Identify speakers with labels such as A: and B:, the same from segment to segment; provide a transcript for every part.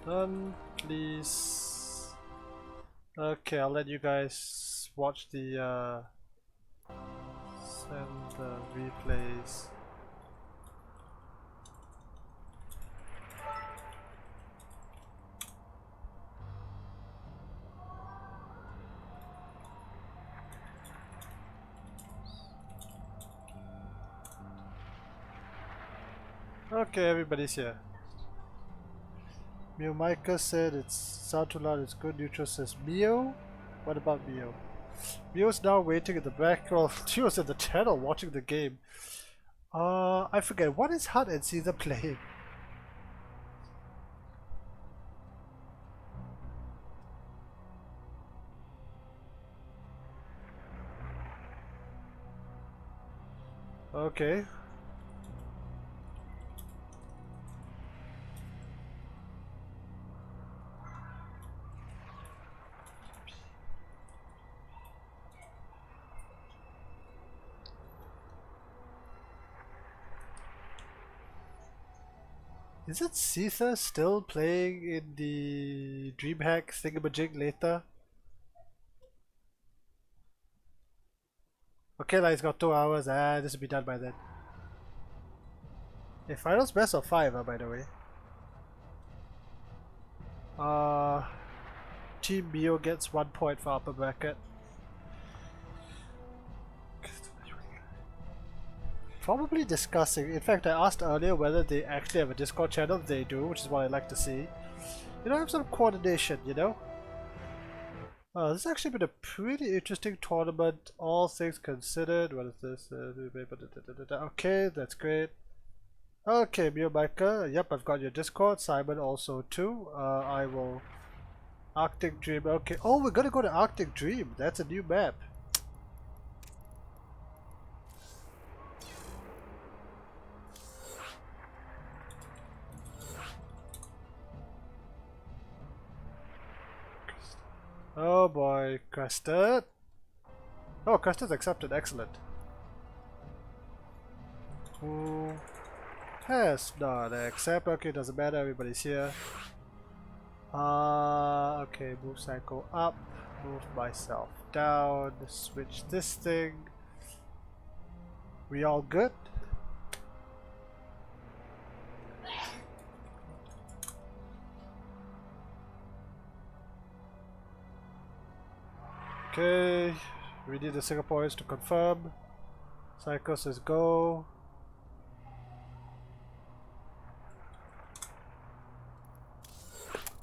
A: Done, please. Okay, I'll let you guys watch the send the replays. Okay, everybody's here. Mio Micah said it's sound too loud, it's good. Neutral says Mio? What about Mio? Mio's now waiting in the back. Well, she was at the channel watching the game. I forget. What is Hut and Caesar playing? Okay. Is it Caesar still playing in the DreamHack thingamajig later? Okay, like it's got 2 hours. This will be done by then. Hey, finals best of 5, by the way. Team Mio gets 1 point for upper bracket. Probably discussing. In fact, I asked earlier whether they actually have a Discord channel. They do, which is what I'd like to see. You know, have some coordination, you know? This has actually been a pretty interesting tournament, all things considered. What is this? Okay, that's great. Okay, Mio Micah. Yep, I've got your Discord. Simon also too. I will... Arctic Dream. Okay. Oh, we're gonna go to Arctic Dream. That's a new map. Oh boy, Crested. Oh, Crested accepted. Excellent. Who has not accept? Okay, doesn't matter. Everybody's here. Okay, move cycle up. Move myself down. Switch this thing. We all good? Okay, we need the Singaporeans to confirm. Psycho says go.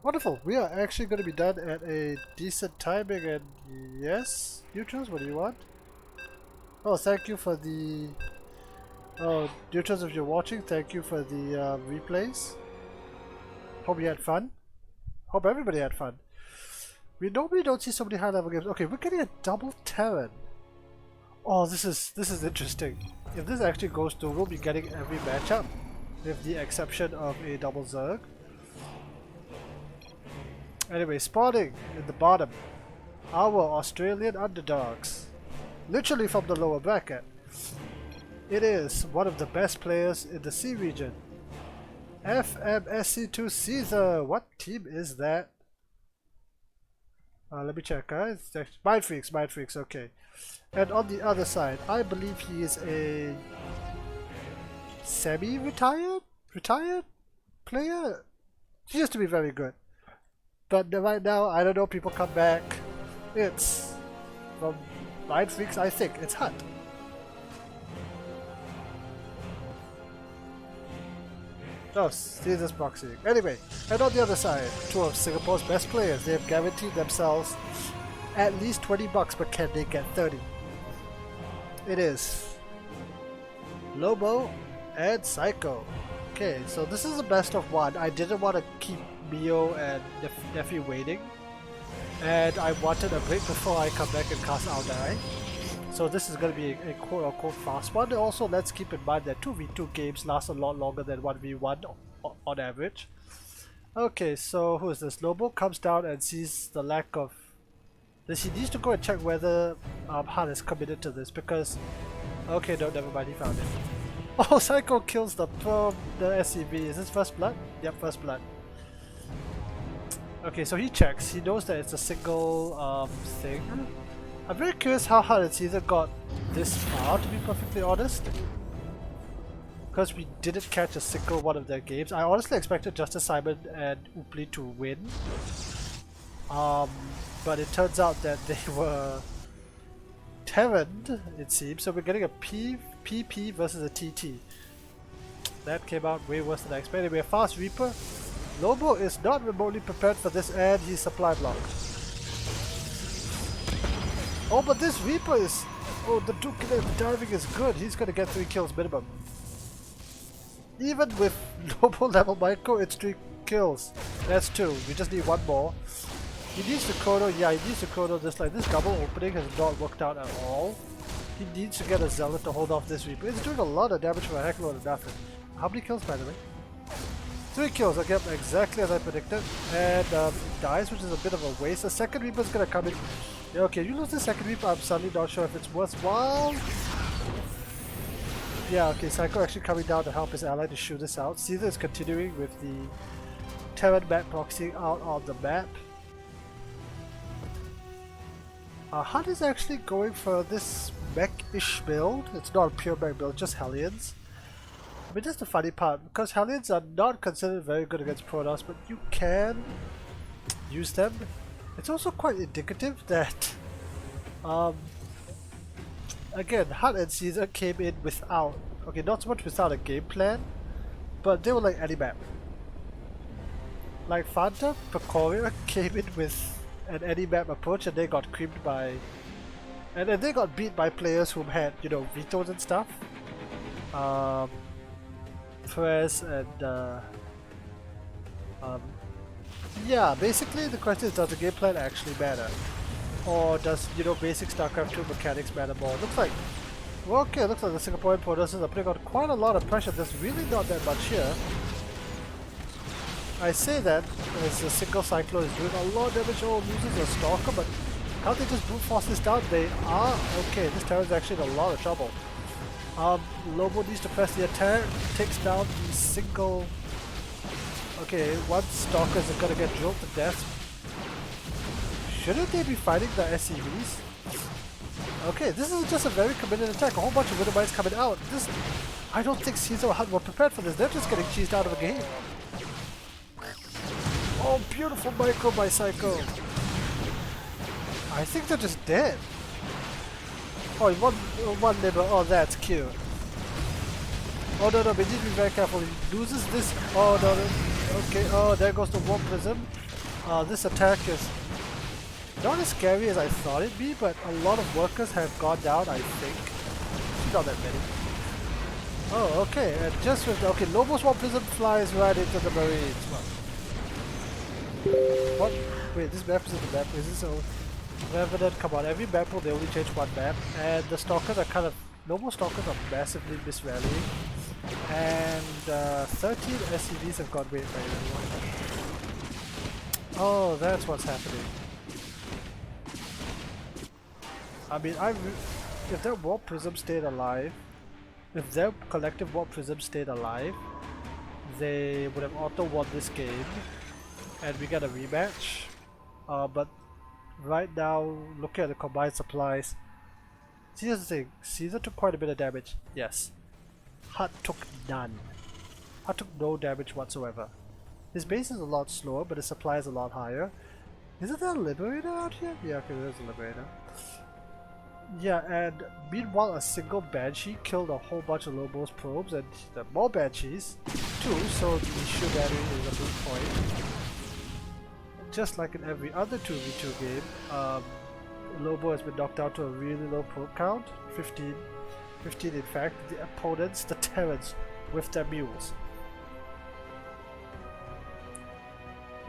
A: Wonderful, we are actually going to be done at a decent timing, and yes, neutrals, what do you want? Oh, thank you for the... Oh, neutrals, if you're watching, thank you for the replays. Hope you had fun. Hope everybody had fun. We normally don't see so many high level games. Okay, we're getting a double Terran. Oh, this is interesting. If this actually goes through, we'll be getting every matchup, with the exception of a double Zerg. Anyway, spawning in the bottom, our Australian underdogs, literally from the lower bracket. It is one of the best players in the C region. SC2 Caesar. What team is that? Let me check, guys. Mind Freaks, okay. And on the other side, I believe he is a semi-retired? Retired player? He used to be very good. But right now, I don't know, people come back. It's from Mind Freaks, I think. It's Hut. Oh, Caesar's boxing. Anyway, and on the other side, two of Singapore's best players. They have guaranteed themselves at least 20 bucks, but can they get 30? It is Lobo and Psycho. Okay, so this is a best of one. I didn't want to keep Mio and Nephew waiting, and I wanted a break before I come back and cast I'll Die. So this is going to be a quote-unquote fast one. Also, let's keep in mind that 2v2 games last a lot longer than 1v1 on average. Okay, so who is this? Lobo comes down and sees the lack of... He needs to go and check whether Hut is committed to this, because... Okay, no, never mind, he found it. Oh, Psycho kills the SCV. Is this first blood? Yep, first blood. Okay, so he checks. He knows that it's a single thing. I'm very curious how hard it's either got this far, to be perfectly honest. Because we didn't catch a single one of their games. I honestly expected Justice Simon and Upli to win. But it turns out that they were Terran, it seems. So we're getting a PP versus a TT. That came out way worse than I expected. We have Fast Reaper. Lobo is not remotely prepared for this and he's supply blocked. Oh, but this Reaper is... Oh, the Duke diving is good. He's gonna get 3 kills minimum. Even with Lobo level micro, it's 3 kills. That's 2. We just need 1 more. He needs to chrono, yeah, he needs to chrono this. Like, this double opening has not worked out at all. He needs to get a Zealot to hold off this Reaper. It's doing a lot of damage for a heck load of nothing. How many kills, by the way? 3 kills, okay, exactly as I predicted. And dies, which is a bit of a waste. The second Reaper is gonna come in. Yeah, okay, you lose the second Reaper, I'm suddenly not sure if it's worthwhile. Yeah, okay, Psycho actually coming down to help his ally to shoot this out. Caesar is continuing with the Terran map proxying out on the map. Hunt is actually going for this mech-ish build. It's not a pure mech build, just Hellions. I mean, that's the funny part, because Hellions are not considered very good against Protoss, but you can use them. It's also quite indicative that, again, Hunt and Caesar came in without, okay, not so much without a game plan, but they were like any map. Like Fanta, Pecoria came in with an any map approach and they got creamed by, and then they got beat by players who had, you know, vetoes and stuff. Perez and yeah, basically the question is, does the game plan actually matter? Or does, you know, basic Starcraft 2 mechanics matter more? Looks like, well, okay, looks like the Singaporean Protoss are putting on quite a lot of pressure. There's really not that much here. I say that as a single Cyclone is doing a lot of damage. Oh, loses a Stalker, but can't they just brute force this down? They are. Okay, this Terran is actually in a lot of trouble. Lobo needs to press the attack, takes down the single... Okay, one Stalker is gonna get drilled to death. Shouldn't they be fighting the SCVs? Okay, this is just a very committed attack. A whole bunch of Widowmites coming out. This, I don't think Caesar or Hunt were prepared for this. They're just getting cheesed out of the game. Oh, beautiful micro by Psycho. I think they're just dead. Oh, one nibble. Oh, that's cute. Oh no, we need to be very careful. He loses this. Oh no, no. Okay. Oh, there goes the Warp Prism. This attack is not as scary as I thought it'd be, but a lot of workers have gone down, I think. Not that many. Oh, okay. And just with okay, Lobo's Warp Prism flies right into the Marines. What? Wait, this map isn't the map, is it? So, Revenant, come on, every map will they only change one map, and the Stalkers are kind of, Noble Stalkers are massively misvaluing, and 13 SCVs have got weight by everyone. Oh, that's what's happening. I mean, if their Warp Prism stayed alive, if their collective Warp Prism stayed alive, they would have auto-won this game. And we get a rematch, but right now, looking at the combined supplies, here's the thing, Caesar took quite a bit of damage, yes. Hunt took none. Hunt took no damage whatsoever. His base is a lot slower, but his supply is a lot higher. Isn't there a Liberator out here? Yeah, okay, there's a Liberator. Yeah, and meanwhile a single Banshee killed a whole bunch of Lobo's probes, and there are more Banshees too, so the issue battery is a moot point. Just like in every other 2v2 game, Lobo has been knocked out to a really low probe count, 15 in fact. The opponents, the Terrans, with their mules.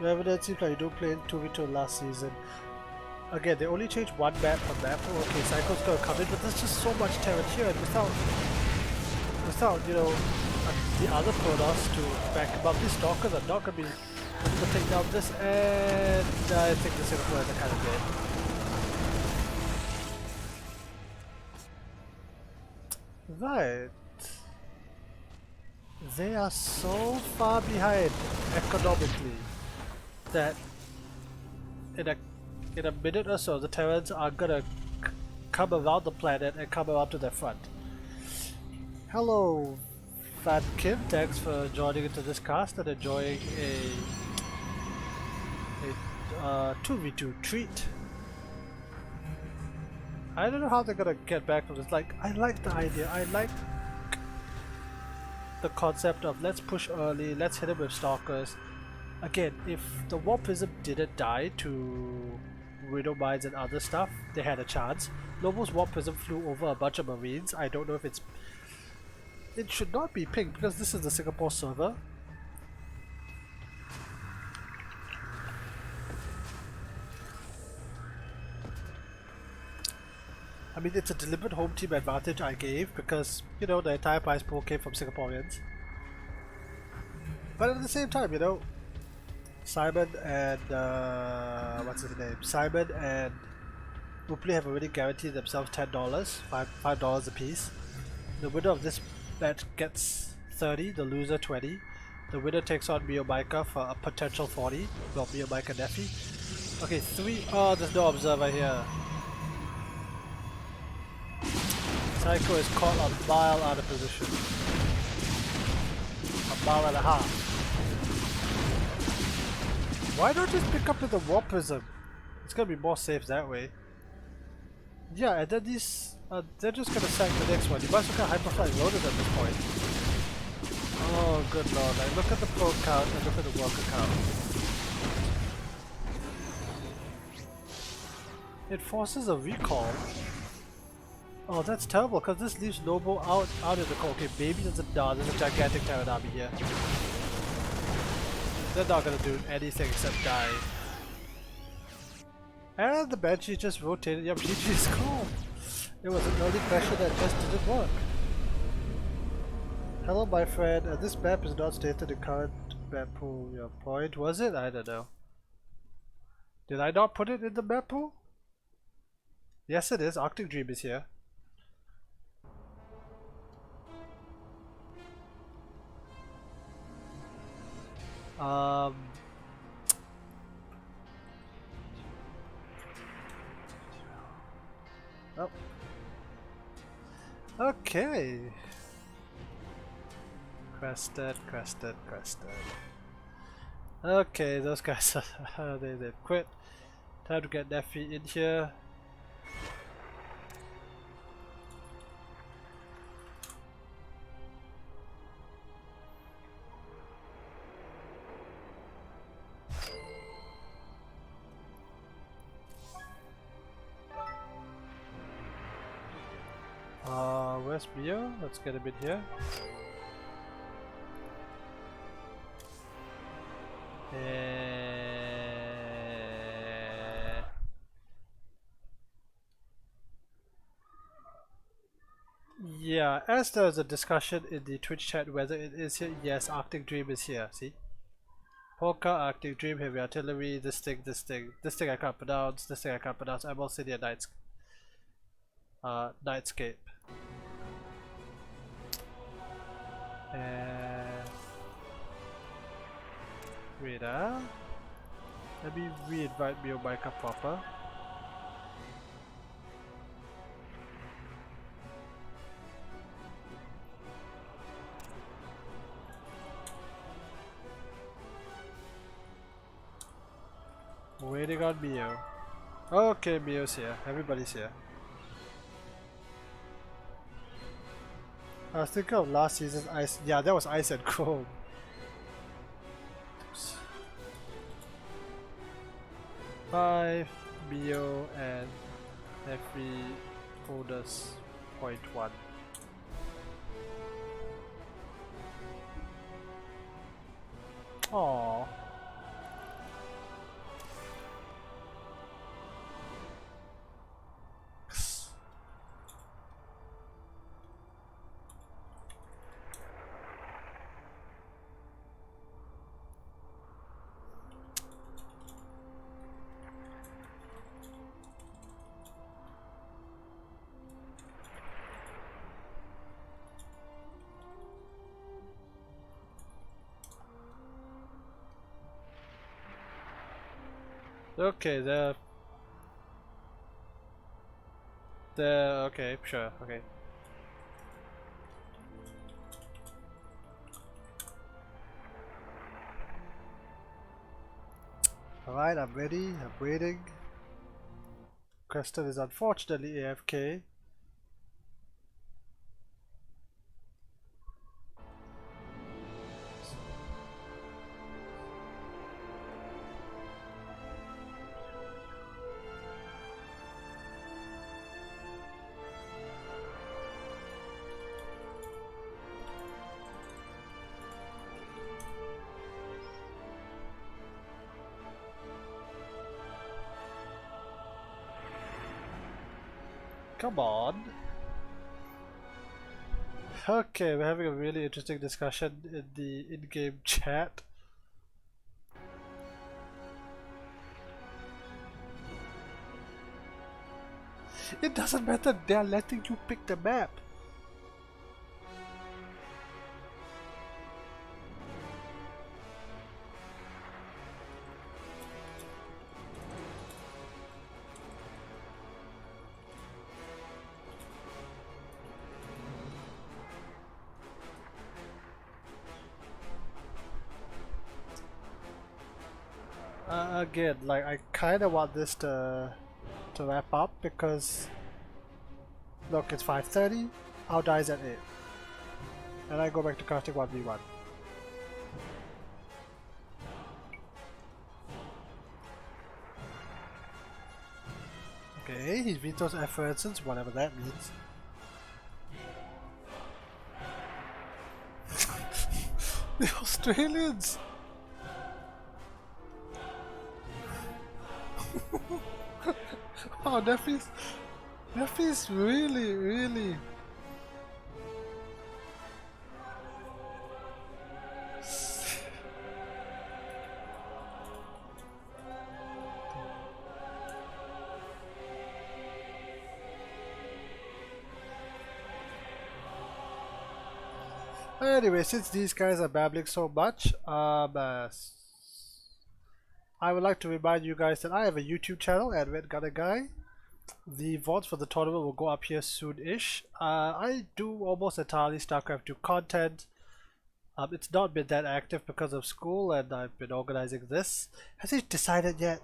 A: Revenant seems like you don't play 2v2 last season. Again, they only changed one map per map. Okay, Psycho's gonna come in, but there's just so much Terran here, and without you know, the other Protoss to back him up, these Stalkers are not gonna be able to take down this, and I think the Singapore are kind of dead. Right. They are so far behind economically that in a minute or so, the Terrans are gonna come around the planet and come around to their front. Hello, Fan Kim. Thanks for joining into this cast and enjoying a 2v2 treat. I don't know how they're gonna get back from this. Like, I like the idea. I like the concept of let's push early, let's hit him with stalkers. Again, if the War Prism didn't die to Widow Mines and other stuff, they had a chance. Lobo's War Prism flew over a bunch of Marines. I don't know if it's... It should not be pinged because this is the Singapore server. I mean, it's a deliberate home team advantage I gave because, you know, the entire prize pool came from Singaporeans. But at the same time, you know, Simon and, what's his name? Simon and Upley have already guaranteed themselves $10, $5 a piece. The winner of this bet gets 30, the loser 20. The winner takes on Mio Micah for a potential 40. Well, Mio Micah Neffy. Okay, 3. Oh, there's no observer here. Psycho is caught a mile out of position. A mile and a half. Why not just pick up with the War Prism? It's gonna be more safe that way. Yeah, and then these, they're just gonna sack the next one. You might as well get Hyperfly loaded at this point. Oh, good lord. Like, look at the pro count and look at the worker count. It forces a recall. Oh, that's terrible because this leaves Lobo out in the cold. Okay, maybe there's a gigantic Terran army here. They're not gonna do anything except die. And the Banshee just rotated. Yep, GG is cool. It was an early pressure that just didn't work. Hello, my friend. This map is not stated in current map pool. Your point, was it? I don't know. Did I not put it in the map pool? Yes, it is. Arctic Dream is here. Oh. Okay. Crested. Okay, those guys are they've quit. Time to get Neffy in here. Where's Bio? Let's get him in here. Yeah, as there's a discussion in the Twitch chat whether it is here, yes, Arctic Dream is here, see? Polka, Arctic Dream, Heavy Artillery, this thing I can't pronounce, Emerald City and Nightscape. And wait, let me re-invite Mio Micah proper. Waiting on Mio. Okay, Mio's here. Everybody's here. I was thinking of last season's Ice. Yeah, that was Ice and Chrome. Oops. 5, Mio, and every holders 0.1. Aww. Okay, okay, sure, okay. Alright, I'm ready, I'm waiting. Crested is unfortunately AFK. Come on. Okay, we're having a really interesting discussion in the in-game chat. It doesn't matter, they're letting you pick the map. Again, like I kind of want this to wrap up because look, it's 5:30. Our dies at 8, and I go back to casting 1v1. Okay, he vetoes effervescence, whatever that means. The Australians. Wow, Neffy's really. Anyway, since these guys are babbling so much, I would like to remind you guys that I have a YouTube channel at Redgunnerguy. The VODs for the tournament will go up here soon-ish. I do almost entirely Starcraft 2 content. It's not been that active because of school, and I've been organizing this. Has he decided yet?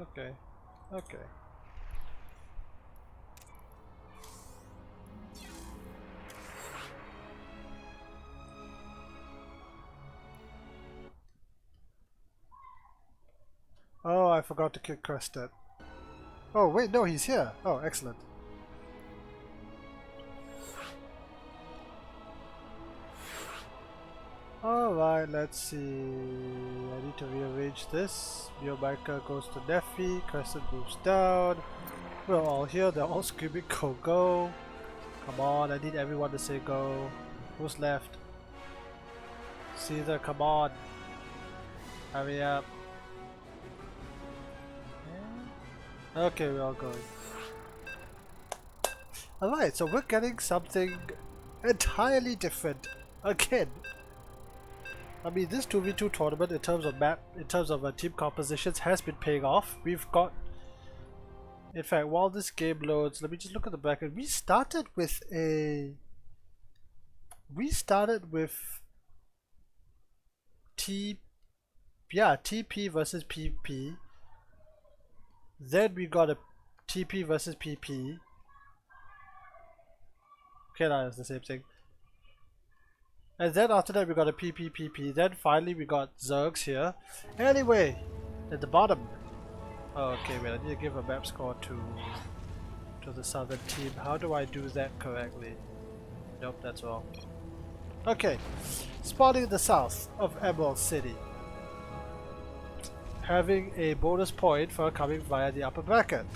A: Okay. Oh, I forgot to kick Crested. Oh wait, no, he's here. Oh, excellent. Alright, let's see. I need to rearrange this. Biobiker goes to Neffy, Crescent moves down. We're all here, they're all screaming go. Come on, I need everyone to say go. Who's left? Caesar, come on. Hurry up. Okay, we're all going. Alright, so we're getting something entirely different again. I mean, this 2v2 tournament in terms of map, in terms of team compositions has been paying off. We've got, in fact, while this game loads, let me just look at the bracket. We started with TP versus PP. Then we got a TP versus PP. Okay, that's the same thing. And then after that we got a PP. Then finally we got Zergs here. Anyway, at the bottom. Oh, okay, wait, I need to give a map score to the southern team. How do I do that correctly? Nope, that's wrong. Okay, spawning the south of Emerald City. Having a bonus point for coming via the upper bracket.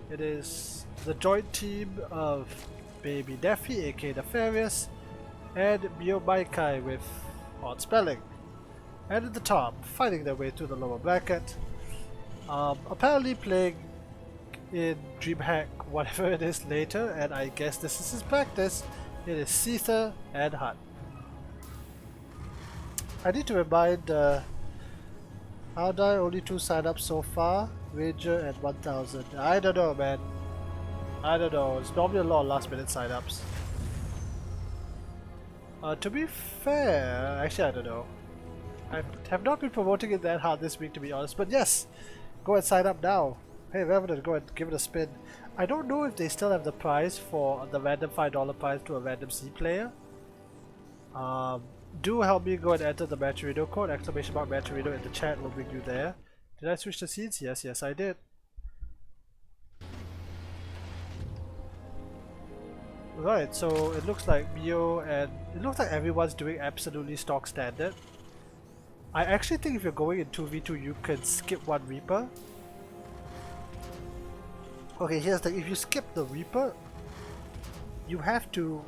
A: It is the joint team of Baby Neffy, aka Nefarious, and Biomaikai with odd spelling. And at the top, fighting their way through the lower bracket, apparently playing in DreamHack whatever it is later, and I guess this is his practice. It is Caesar and Hutt. I need to remind, how do I only 2 sign-ups so far? Ranger and 1000. I don't know, man. I don't know. It's normally a lot of last-minute sign-ups. To be fair, actually I don't know. I have not been promoting it that hard this week, to be honest. But yes, go and sign up now. Hey Revenant, go and give it a spin. I don't know if they still have the prize for the random $5 prize to a random C player. Do help me go and enter the Matcherino code, !Matcherino in the chat will bring you there. Did I switch the scenes? Yes, yes I did. Right, so it looks like Mio and it looks like everyone's doing absolutely stock standard. I actually think if you're going in 2v2 you can skip one Reaper. Okay, here's the if you skip the Reaper, you have to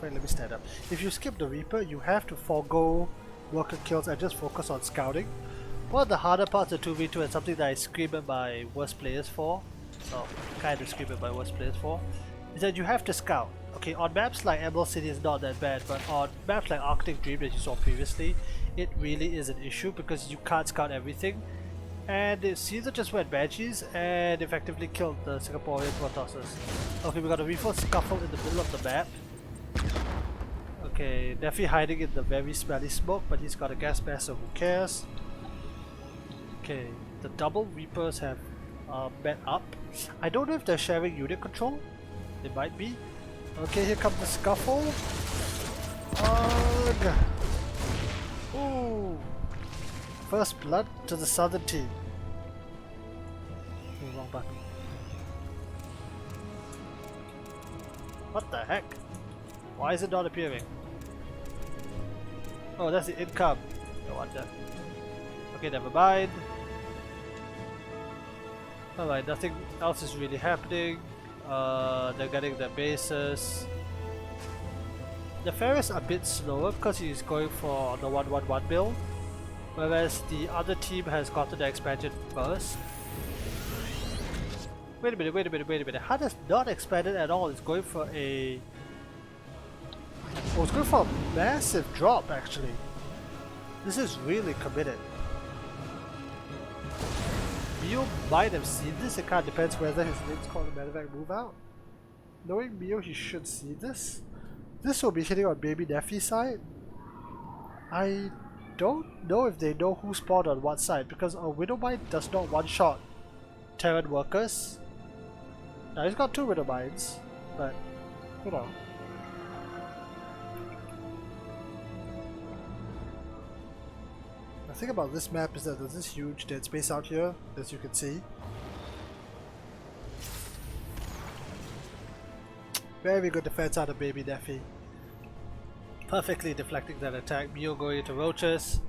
A: wait, let me stand up. If you skip the Reaper, you have to forego worker kills and just focus on scouting. One of the harder parts of 2v2 and something that I scream at my worst players for, well, kind of scream at my worst players for, is that you have to scout. Okay, on maps like Emerald City is not that bad, but on maps like Arctic Dream that you saw previously, it really is an issue because you can't scout everything. And Caesar just went Banshees and effectively killed the Singaporean Protosses. Okay, we got a reinforced scuffle in the middle of the map. Okay, Neffy hiding in the very smelly smoke, but he's got a gas mask, so who cares? Okay, the double Reapers have met up. I don't know if they're sharing unit control. They might be. Okay, here comes the scuffle. Ugh. Ooh. First blood to the southern team. Oh, wrong button. What the heck? Why is it not appearing? Oh, that's the income. No wonder. Okay, never mind. Alright, nothing else is really happening. They're getting their bases. The Ferris a bit slower because he's going for the 1-1-1 build, whereas the other team has gotten the expansion first. Wait a minute. Hunt has not expanded at all. It's going for a... Oh, it's going for a massive drop actually. This is really committed. Mio might have seen this, it kind of depends whether his links call the medevac move out. Knowing Mio, he should see this. This will be hitting on Baby Neffy's side. I don't know if they know who spawned on what side because a Widowmine does not one-shot Terran workers. Now he's got 2 Widowmines, but you know. The thing about this map is that there's this huge dead space out here, as you can see. Very good defense out of Baby Neffy. Perfectly deflecting that attack. Mio going into roaches.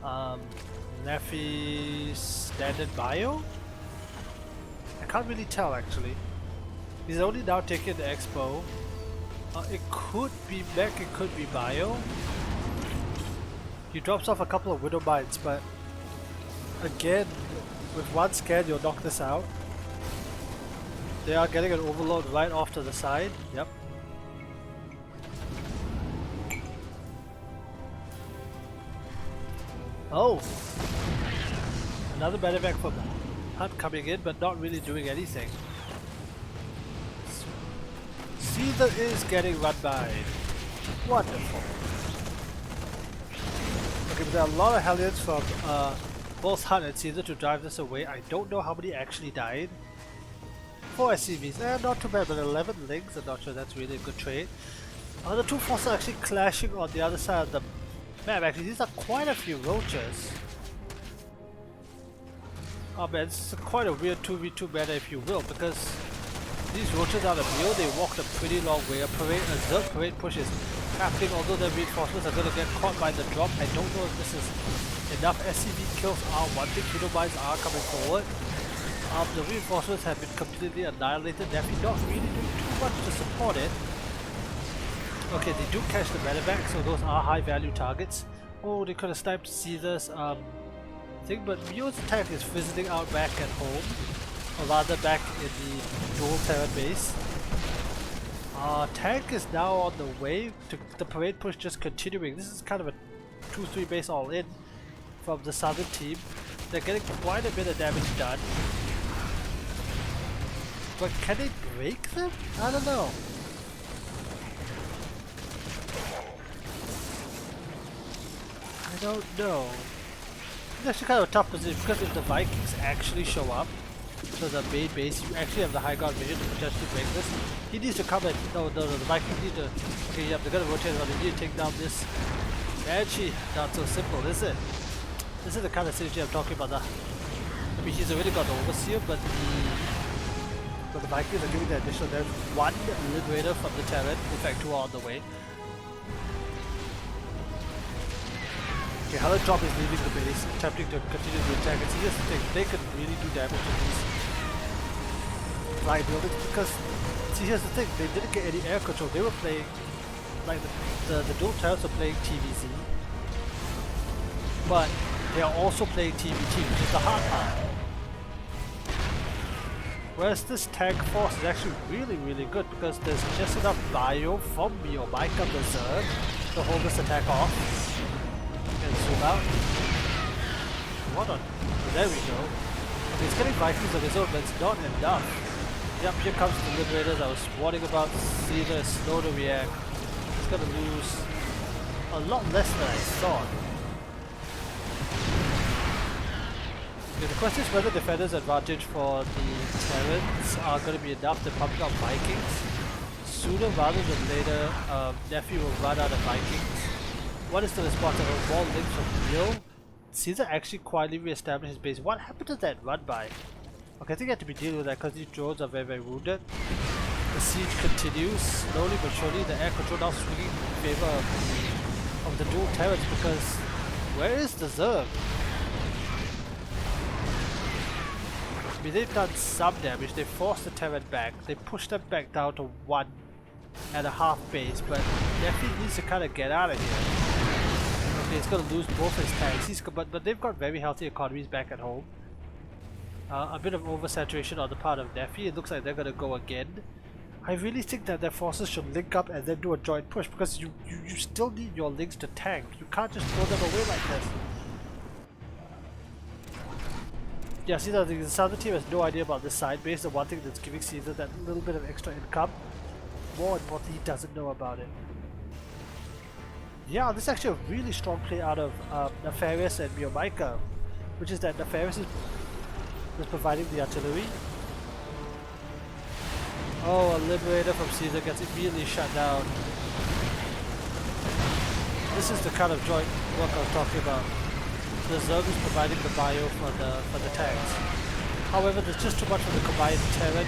A: Neffy standard bio? I can't really tell actually. He's only now taking the expo. It could be mech, it could be bio. He drops off a couple of Widow Mines, but again, with one scan you'll knock this out. They are getting an overload right off to the side. Yep. Oh! Another medevac from Hunt coming in, but not really doing anything. Caesar is getting run by. Wonderful. Okay, but there are a lot of Hellions from both Hunt and Caesar to drive this away. I don't know how many actually died. 4 SCVs, not too bad, but 11 links, I'm not sure that's really a good trade. The 2 forces are actually clashing on the other side of the map. Actually, these are quite a few roaches. Oh man, this is quite a weird 2v2 meta if you will, because these roaches are the real, they walked a pretty long way. A Zerg parade push is happening, although the reinforcements are going to get caught by the drop. I don't know if this is enough. SCV kills are one thing, Widow Mines are coming forward. The reinforcements have been completely annihilated. Neffy not really doing too much to support it. Okay, they do catch the medevac, so those are high value targets. Oh, they could have sniped Caesar's thing, but Mio's attack is fizzling out back at home, or rather back in the dual Terran base. Tank is now on the way to the parade push just continuing. This is kind of a 2-3 base all in from the southern team. They're getting quite a bit of damage done. But can they break them? I don't know. I don't know. It's actually kind of a tough position because if the Vikings actually show up to the main base, you actually have the high ground vision to potentially break this. He needs to come and no, the Vikings need to. Okay, yeah, they're gonna rotate around. They need to take down this Banshee. Not so simple, is it? This is the kind of synergy I'm talking about. I mean, he's already got the Overseer, but the Vikings are giving the additional damage. One Liberator from the Terran, in fact 2 are on the way. Okay, Helen Drop is leaving the base, attempting to continue the attack. And see, here's the thing, they can really do damage to these flying buildings because, see, here's the thing, they didn't get any air control. They were playing, like the dual Terrans are playing TVZ, but they are also playing TVT, which is the hard part. Whereas this tank force is actually really good because there's just enough bio from Miomaika Berserk to hold this attack off. Zoom out. What on? Oh, there we go. Okay, he's getting Vikings on his own, but it's not enough. Yep, here comes the Liberators I was warning about. Caesar is slow to react. He's gonna lose a lot less than I thought. Okay, the question is whether defenders' advantage for the Terrans are going to be enough to pump up Vikings. Sooner rather than later, Nephew will run out of Vikings. What is the response? A wall link from Leo? Caesar actually quietly re-established his base. What happened to that run by? Okay, I think I have to be dealing with that because these drones are very wounded. The siege continues, slowly but surely. The air control now swinging in favor of the dual Terrans because where is the Zerg? I mean, they've done some damage. They forced the Terran back. They pushed them back down to 1.5 base, but Nephi needs to kind of get out of here. Okay, he's going to lose both his tanks, but they've got very healthy economies back at home. A bit of oversaturation on the part of Nephi. It looks like they're going to go again. I really think that their forces should link up and then do a joint push because you still need your links to tank. You can't just throw them away like this. Yeah, see, the southern team has no idea about this side base. The one thing that's giving Caesar that little bit of extra income. More importantly, he doesn't know about it. Yeah, this is actually a really strong play out of Nefarious and Miomaika, which is that Nefarious is providing the artillery. Oh, a Liberator from Caesar gets immediately shut down. This is the kind of joint work I was talking about. The Zerg is providing the bio for the tanks. However, there's just too much for the combined Terran.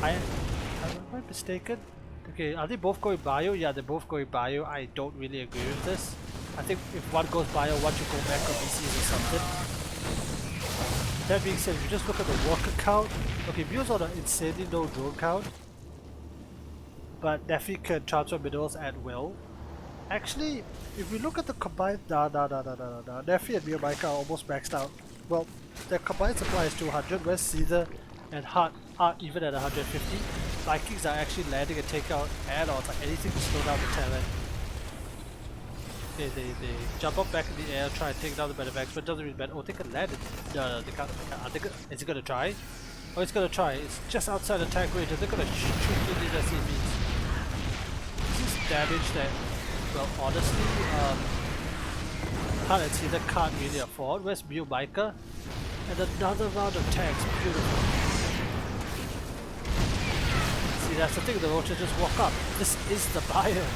A: Am I mistaken? Okay, are they both going bio? Yeah, they're both going bio. I don't really agree with this. I think if one goes bio, one should go back on VCs or something. That being said, if you just look at the worker count, okay, Mule's on an insanely low drone count, but Nephi can transfer minerals at will. Actually, if we look at the combined, Nephi and Miomaika are almost maxed out. Well, their combined supply is 200, whereas Caesar and Hart are even at 150. Vikings are actually landing and taking out add-ons, like anything to slow down the Terran. They jump up back in the air, try and take down the Medivacs, but it doesn't really matter. Oh, they can land it. No, they can't. Is he gonna try? Oh, it's gonna try. It's just outside attack range, and they're gonna shoot through these SCVs. This is damage that, well, honestly, Hart and Caesar can't really afford. Where's Miomaika? And another round of tanks. Beautiful. See, that's the thing, the Roaches just walk up. This is the buyer.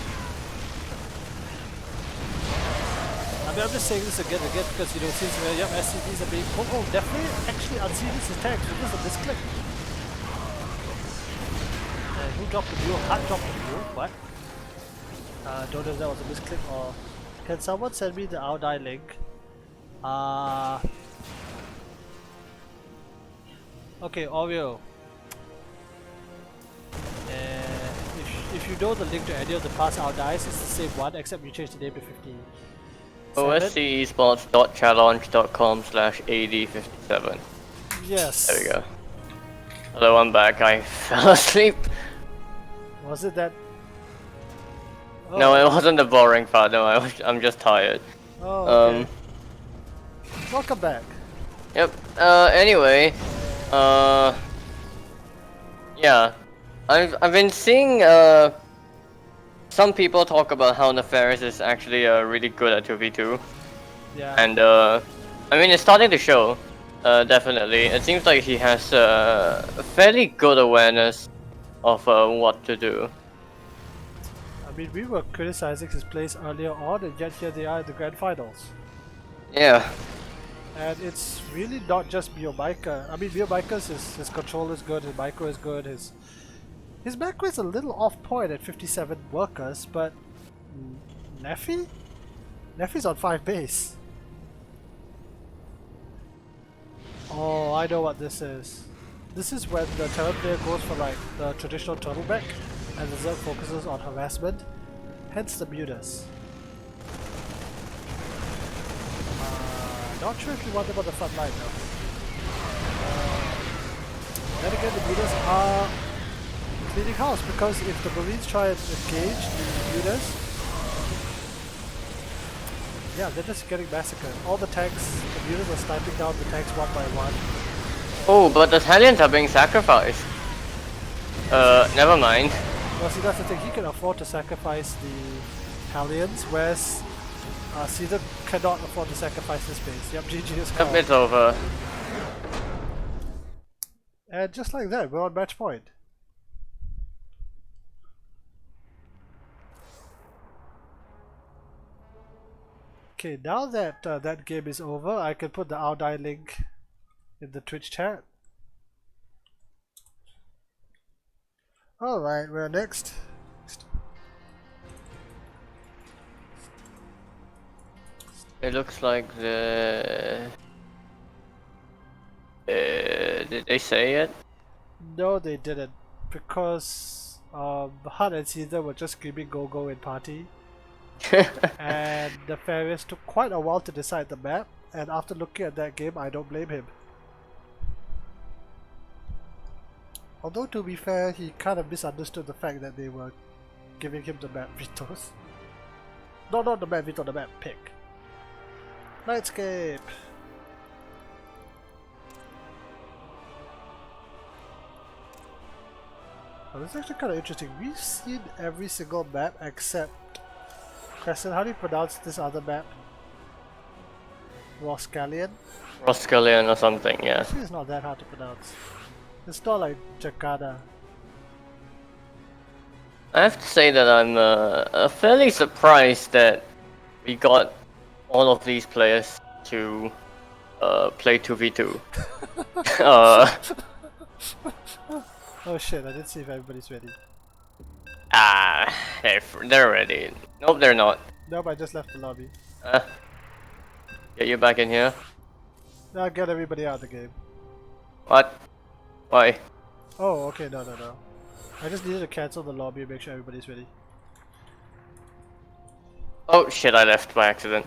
A: I mean, I'm just saying this again and again because, you know, since SCVs are being pulled. Oh, definitely, actually, Unsealed his tanks. This is a misclick. Who dropped the mule? Hart dropped the mule. What? Don't know if that was a misclick or... Can someone send me the Audai link? Okay, Oreo. If you know the link to any of the past Audais, it's the same one except you change the name to 15.
B: oscesports.challenge.com/AD57.
A: Yes.
B: There we go. Hello, I'm back. I fell asleep.
A: Was it that? Oh,
B: No, it wasn't the boring part. No, I'm just tired.
A: oh, okay. Welcome back.
B: Yep. Anyway, yeah, I've been seeing some people talk about how Nefarious is actually really good at 2v2.
A: Yeah.
B: And I mean, it's starting to show. Definitely, it seems like he has a fairly good awareness of what to do.
A: I mean, we were criticizing his plays earlier on, and yet here they are in the grand finals.
B: Yeah.
A: And it's really not just Mio Micah. I mean, Mio Micah's his control is good, his micro is good, his macro is a little off point at 57 workers, but Neffy? Neffy's on 5 base. Oh, I know what this is. This is when the turret player goes for like the traditional turtleback and the Zerg focuses on harassment, hence the mutas. Not sure if you want them on the front line though. Then again, the mutas are cleaning house because if the Marines try and engage the mutas, yeah, they're just getting massacred. All the tanks, the mutas are sniping down the tanks one by one.
B: Oh, but the Italians are being sacrificed. Never mind.
A: Well, see, that's the thing. He can afford to sacrifice the Italians, whereas Caesar cannot afford to sacrifice his base. Yep, GG is called.
B: Yep, it's over.
A: And just like that, we're on match point. Okay, now that that game is over, I can put the Audai link in the Twitch chat. Alright, we're next.
B: It looks like the... did they say it?
A: No, they didn't. Because Hunt and Caesar were just screaming go go in party. And Nefarious took quite a while to decide the map, and after looking at that game, I don't blame him. Although to be fair, he kind of misunderstood the fact that they were giving him the map vetoes. No, not the map veto, the map pick. Nightscape! Oh, this is actually kind of interesting. We've seen every single map except Crested. How do you pronounce this other map? Roscallion?
B: Roscallion or something, yeah.
A: Actually, it's not that hard to pronounce. It's not like Jakarta.
B: I have to say that I'm fairly surprised that we got all of these players to play 2v2.
A: Oh shit, I didn't see if everybody's ready.
B: They're ready. Nope, they're not.
A: Nope, I just left the lobby.
B: Get you back in here.
A: Now get everybody out of the game.
B: What? Why?
A: Oh, okay, no. I just needed to cancel the lobby and make sure everybody's ready.
B: Oh shit, I left by accident.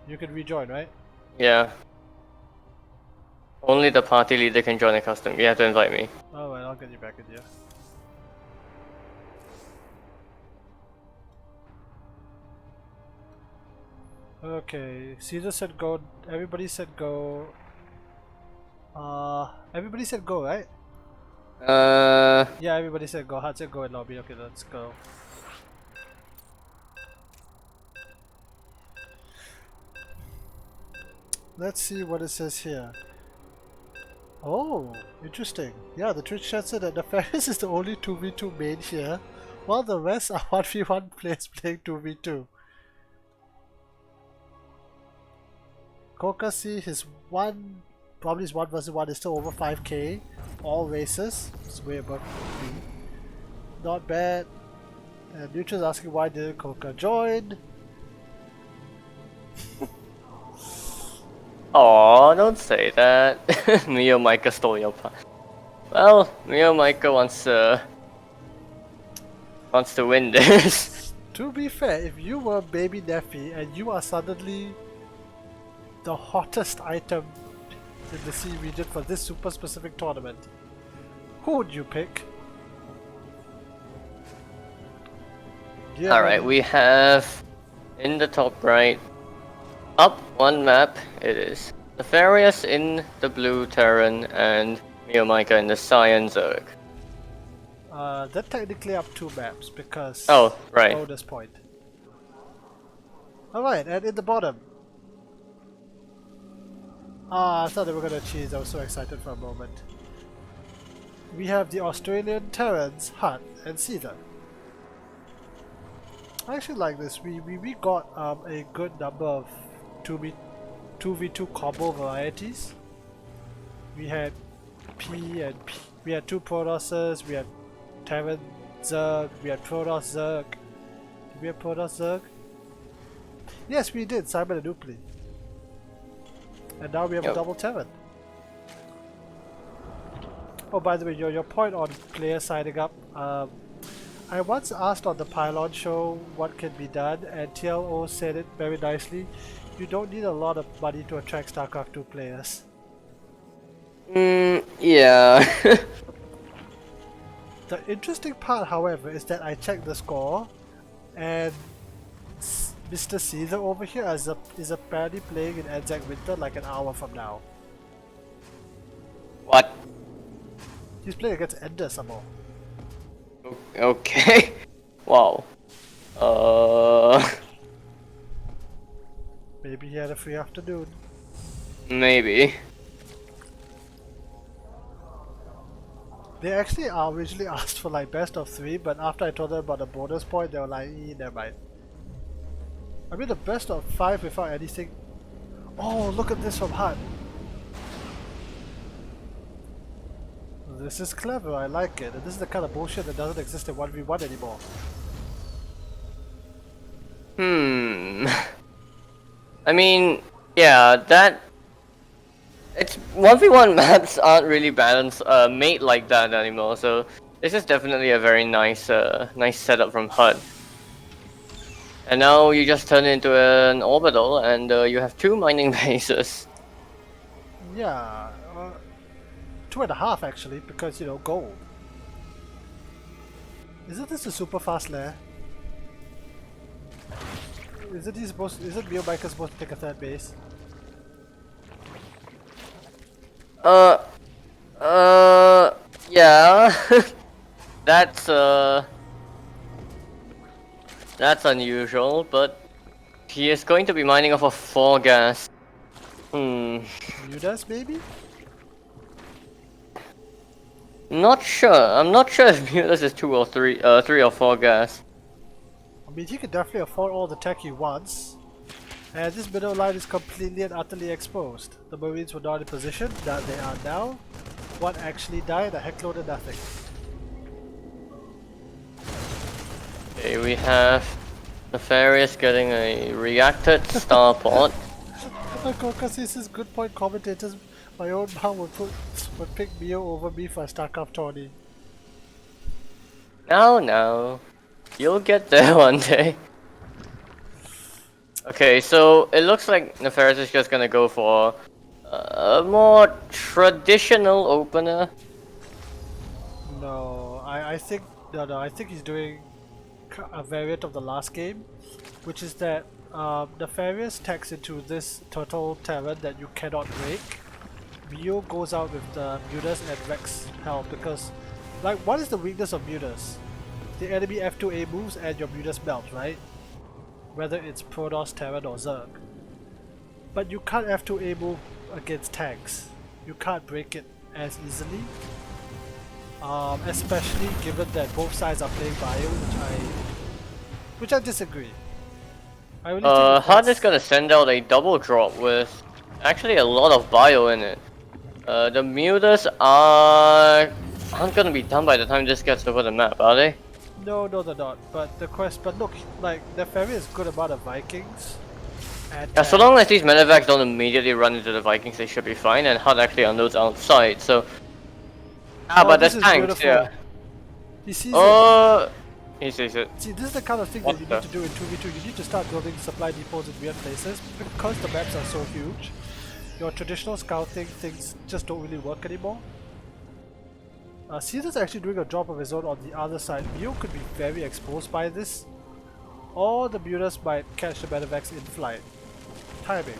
A: You can rejoin, right?
B: Yeah. Only the party leader can join a custom. You have to invite me.
A: Oh well, I'll get you back in here. Okay, Caesar said go, everybody said go. Everybody said go, right? Yeah, everybody said go. Hud said go in lobby. Okay, let's go. Let's see what it says here. Oh, interesting. Yeah, the Twitch chat said that Nefarious is the only 2v2 main here, while the rest are 1v1 players playing 2v2. Kokasi, his probably his 1 vs 1 is still over 5k. All races, it's way above me. Not bad. And Neutral's asking why didn't Koka join?
B: Oh, don't say that. Mio Micah stole your part. Well, Mio Micah wants to win this.
A: To be fair, if you were Baby Neffy and you are suddenly the hottest item in the C region for this super specific tournament, who would you pick? Do you have
B: Alright,
A: any-
B: we have in the top right, up one map, it is Nefarious in the blue Terran and Miomika in the cyan Zerg.
A: They're technically up 2 maps because
B: Oh, right.
A: bonus point. Alright, and in the bottom. I thought they were gonna cheese, I was so excited for a moment. We have the Australian Terrans, Hutt, and Caesar. I actually like this. We got a good number of 2v2 combo varieties. We had P and P. We had 2 Protosses, we had Terran Zerg, we had Protoss Zerg. Did we have Protoss Zerg? Yes, we did, Simon and Upli. And now we have a double Terran. Oh, by the way, your point on players signing up, I once asked on the Pylon show what can be done, and TLO said it very nicely. You don't need a lot of money to attract Starcraft 2 players.
B: Yeah.
A: The interesting part, however, is that I checked the score, and Mr. Caesar over here is apparently playing in ANZAC Winter like an hour from now.
B: What?
A: He's playing against Ender somehow.
B: Okay. Wow.
A: Maybe he had a free afternoon.
B: Maybe.
A: They actually originally asked for like best of 3, but after I told them about the bonus point, they were like, never mind. I mean the best of 5 without anything. Oh, look at this from Hutt. This is clever, I like it. And this is the kind of bullshit that doesn't exist in 1v1 anymore.
B: I mean, yeah, that... It's 1v1 maps aren't really balanced, made like that anymore, so this is definitely a very nice, nice setup from HUD. And now you just turn it into an orbital, and you have 2 mining bases.
A: Yeah, 2.5 actually, because you know, gold. Isn't this a super fast lair? Isn't Miomika supposed to take a 3rd base?
B: Yeah. That's unusual, but he is going to be mining off of 4 gas.
A: Judas maybe?
B: Not sure. I'm not sure if Mutas is 2 or 3, 3 or 4 gas.
A: I mean, he can definitely afford all the tech he wants. And this middle line is completely and utterly exposed. The Marines were not in position, that they are now. One actually died, a heckload and nothing.
B: Okay, we have Nefarious getting a reacted starport.
A: Because this is good point commentators. My own mom would pick Mio over me for a Starcraft tourney.
B: No. You'll get there one day. Okay, so it looks like Nefarious is just gonna go for a more traditional opener.
A: No, I think I think he's doing a variant of the last game, which is that Nefarious tags into this turtle Terran that you cannot break. Mio goes out with the Mutas and Rex help because, like, what is the weakness of Mutas? The enemy F2A moves and your Mutas melt, right? Whether it's Protoss, Terran or Zerg. But you can't F2A move against tanks. You can't break it as easily. Especially given that both sides are playing bio, which I disagree. I really think
B: HUD is gonna send out a double drop with actually a lot of bio in it. The Mutas aren't gonna be done by the time this gets over the map, are they?
A: No, they're not. But look, like Nefarious is good amount of Vikings. And
B: Yeah, so long as these medevacs don't immediately run into the Vikings, they should be fine, and HUD actually unloads outside, so... but there's tanks, yeah.
A: He sees it.
B: He sees it.
A: See, this is the kind of thing that you need to do in 2v2. You need to start building supply depots in weird places. Because the maps are so huge, your traditional scouting things just don't really work anymore. Caesar's actually doing a drop of his own on the other side. Mio could be very exposed by this. or the mutas might catch the medevacs in flight. Timing.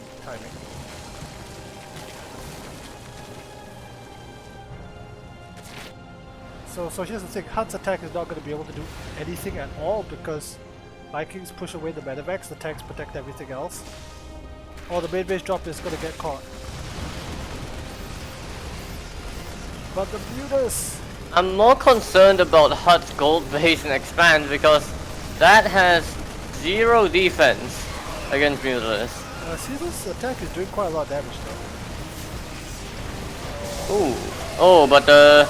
A: So here's the thing, Hunt's attack is not going to be able to do anything at all because Vikings push away the medevacs, the tanks protect everything else. Or the main base drop is going to get caught. But the mutas...
B: I'm more concerned about Hut's gold base and expand because that has 0 defense against Mutalisk.
A: Caesar's attack is doing quite a lot of damage though.
B: Ooh. Oh, but the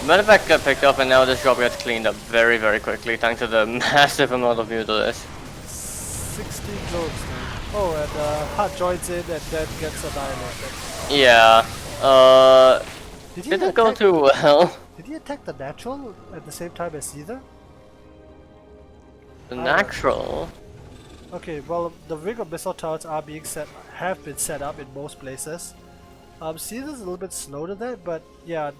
B: medevac got picked up and now this drop gets cleaned up very, very quickly thanks to the massive amount of Mutalisk.
A: 16 drones now. Oh, and Hut joins in and then gets annihilated.
B: Yeah. Didn't go too well.
A: Did he attack the natural at the same time as Caesar?
B: The natural?
A: Okay, well, the ring of missile turrets have been set up in most places. Caesar's a little bit slow to that, but yeah.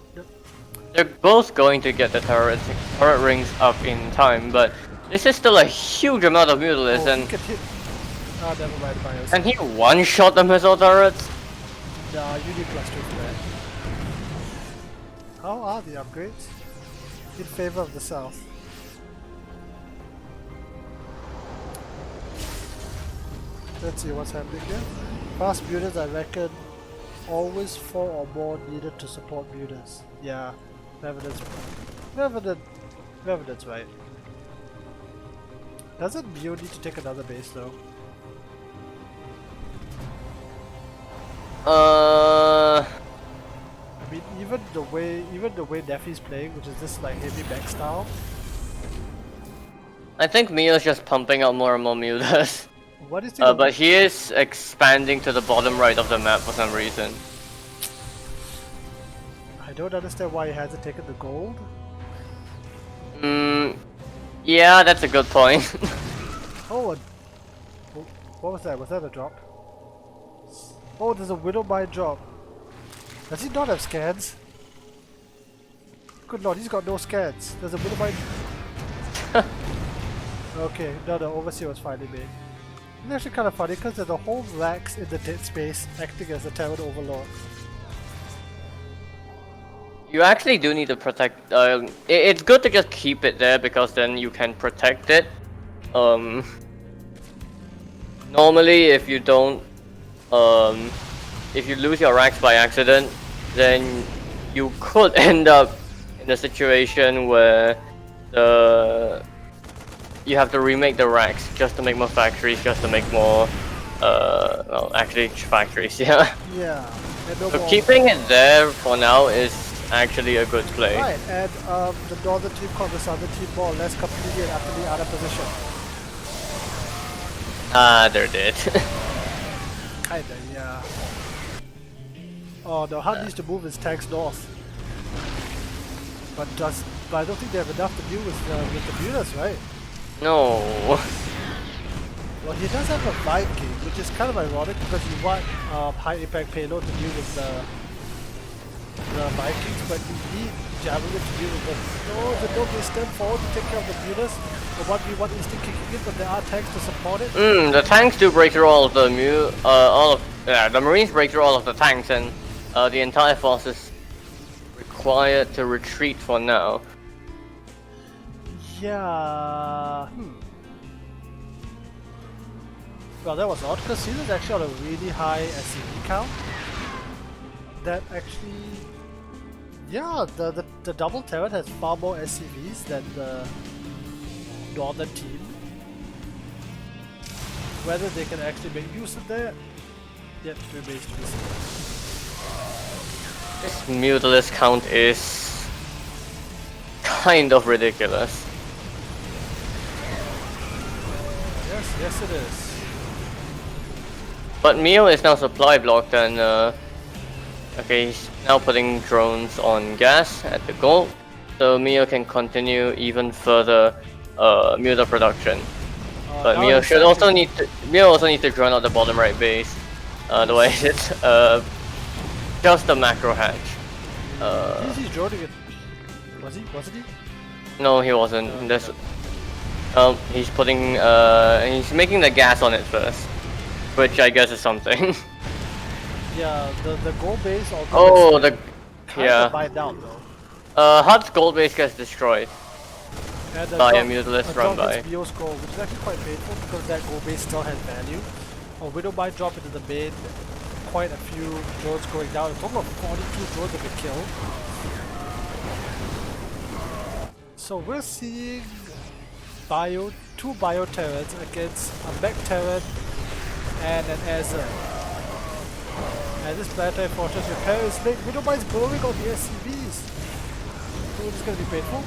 B: They're both going to get the turret rings up in time, but this is still a huge amount of Mutalisk and...
A: He can hit... Ah, never mind, Bios.
B: Can he one-shot the missile turrets?
A: Nah, you need +2 for that. How are the upgrades? In favor of the south. Let's see what's happening here. Fast mutas, I reckon, always 4 or more needed to support mutas. Yeah, Revenant's right. Doesn't Mio need to take another base though? I mean, even the way Neffy's playing, which is this like heavy mech style.
B: I think Mio's just pumping out more and more mutas.
A: What do you think?
B: But he is expanding to the bottom right of the map for some reason.
A: I don't understand why he hasn't taken the gold.
B: Yeah, that's a good point.
A: Oh, what was that? Was that a drop? Oh, there's a Widow Mine drop. Does he not have scans? Good lord, he's got no scans. There's a Widow Mine. Okay, no, Overseer was finally made. It's actually kind of funny because there's a whole racks in the dead space acting as a Terran Overlord.
B: You actually do need to protect. It's good to just keep it there because then you can protect it. Normally, if you don't, if you lose your racks by accident, then you could end up in a situation where you have to remake the racks just to make more factories, just to make more, well, actually factories, yeah.
A: Yeah.
B: So keeping it there for now is actually a good play.
A: Right, and the northern team called the southern team more or less completely and utterly out of position.
B: Ah, they're dead.
A: Kinda, yeah. Oh, the Hunt needs to move his tanks north. But I don't think they have enough to deal with the mutas, right?
B: No.
A: Well, he does have a Viking, which is kind of ironic because you want high impact payload to deal with the Vikings, but you need Javelin to deal with them. No, the dog will stand forward to take care of the mutas. The 1v1 instinct kicking in, but there are tanks to support it.
B: The tanks do break through all of the the Marines break through all of the tanks, and the entire force is required to retreat for now.
A: Yeah. Well, that was odd because Caesar's actually on a really high SCV count. That actually, yeah, the double turret has far more SCVs than the northern team. Whether they can actually make use of that, yet remains to be seen.
B: This Mutalisk count is kind of ridiculous.
A: Yes, it is.
B: But Mio is now supply blocked, and okay, he's now putting drones on gas at the goal, so Mio can continue even further Muta production. But Mio also needs to drone out the bottom right base. Otherwise, it's just a macro hatch.
A: He's droning it. Wasn't he?
B: No, he wasn't. Oh, he's putting he's making the gas on it first, which I guess is something.
A: Yeah, the gold base although
B: Oh,
A: it's
B: the
A: kind
B: yeah.
A: of mined out though.
B: Hut's gold base gets destroyed
A: And
B: by a Mutalisk run
A: drop
B: by.
A: hits Bio's gold, which is actually quite painful because that gold base still has value. A Widow might drop into the main, quite a few drones going down. A total of 42 drones have been killed. So we're seeing two Bio Terrans against a Mech Terran and an ANZAC. And this planetary fortress repair is late. Widow is blowing on the SCVs. So it's going to be painful.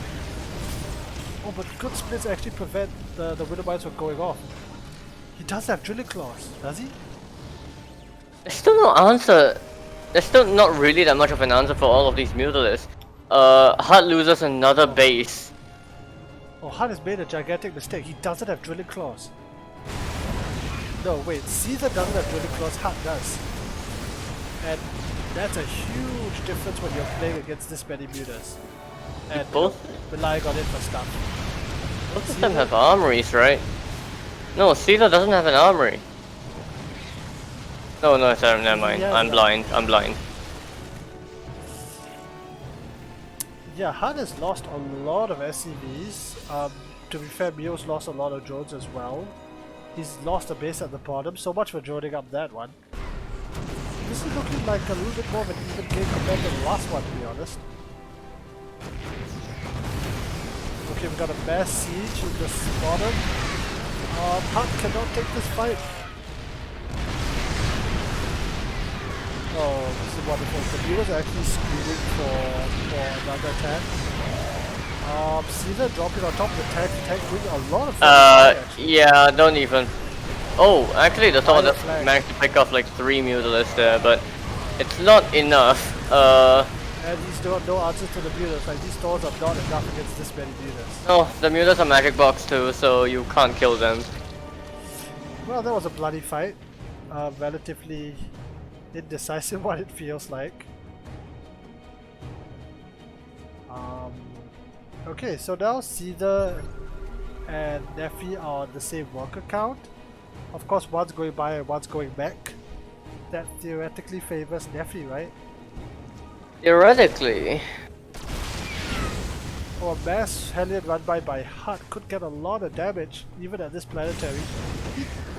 A: Oh, but good splits actually prevent the Widow Mines from going off. He does have drilling claws, does he?
B: There's still no answer. There's still not really that much of an answer for all of these Mutalisks. Hut loses another base.
A: Oh, Hut has made a gigantic mistake. He doesn't have drilling claws. No, wait. Caesar doesn't have drilling claws. Hut does. And that's a huge difference when you're playing against this many mutas. And
B: Both
A: relying on it for stuff.
B: both of them have armories, right? No, Caesar doesn't have an armory. No, sorry, never mind.
A: Yeah,
B: I'm blind. I'm blind.
A: Yeah, Hut has lost a lot of SCVs. To be fair, Mio's lost a lot of drones as well. He's lost a base at the bottom, so much for droning up that one. This is looking like a little bit more of an even game compared to the last one, to be honest. Okay, we got a mass siege in the bottom. Hut cannot take this fight. Oh, this is wonderful. The viewers are actually screaming for another attack. Caesar dropping on top of the tank doing a lot of damage.
B: Yeah, don't even. Oh, actually, the Thor
A: Fire
B: just
A: flag.
B: managed to pick off like 3 Mutalisks there, but it's not enough.
A: And he's got no answers to the mutas. Like, these stores are not enough against this many mutas.
B: No, the Mutas are magic box too, so you can't kill them.
A: Well, that was a bloody fight. Relatively indecisive what it feels like. Okay, so now Caesar and Nephi are on the same worker count. Of course, one's going by and one's going back. That theoretically favors Nephi, right?
B: Theoretically.
A: Or a mass Hellion run by Hut could get a lot of damage, even at this planetary.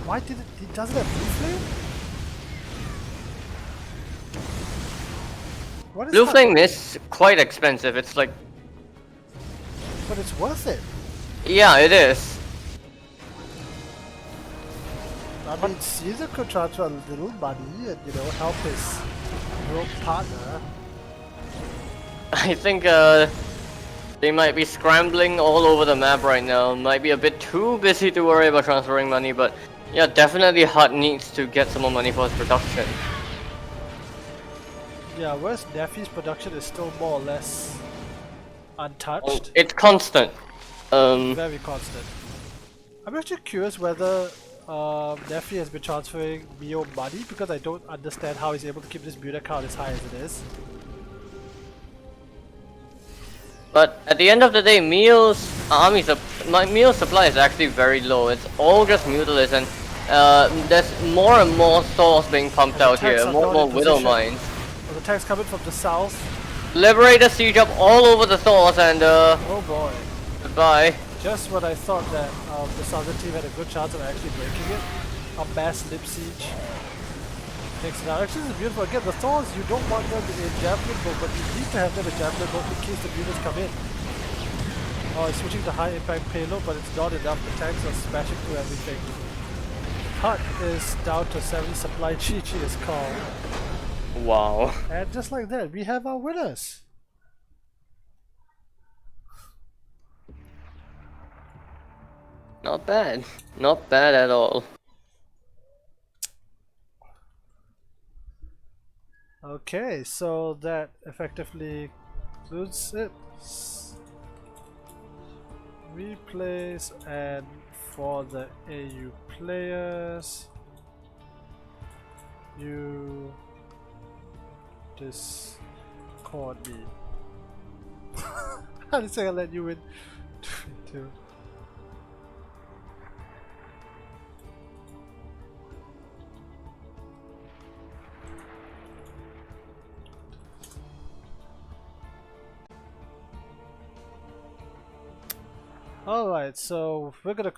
A: Why did it? He doesn't have Blue Flame? What is
B: Blue
A: Hut-
B: Flame is quite expensive. It's like,
A: But it's worth it.
B: yeah, it is.
A: I mean, Caesar could transfer a little money and, help his rogue partner.
B: I think they might be scrambling all over the map right now. Might be a bit too busy to worry about transferring money, but yeah, definitely Hut needs to get some more money for his production.
A: Yeah, whereas Nephi's production is still more or less untouched.
B: It's constant.
A: Very constant. I'm actually curious whether Nephi has been transferring Mio money, because I don't understand how he's able to keep this builder count as high as it is.
B: But at the end of the day, Mio's supply is actually very low. It's all just Mutalisks, and there's more and more stores being pumped out here. More and more Widow Mines.
A: The tanks coming from the south.
B: Liberator siege up all over the stores, and
A: Oh boy.
B: goodbye.
A: Just when I thought that the southern team had a good chance of actually breaking it, a mass lip siege takes it out. Actually, this is beautiful. Again, the Thors, you don't want them in javelin mode, but you need to have them in javelin mode in case the units come in. Oh, it's switching to high impact payload, but it's not enough. The tanks are smashing through everything. Hut is down to 70 supply. GG is called.
B: Wow.
A: And just like that, we have our winners.
B: Not bad. Not bad at all.
A: Okay, so that effectively concludes it. Replays, and for the AU players, you Discord me. I didn't say I let you win. 2. Alright, so we're gonna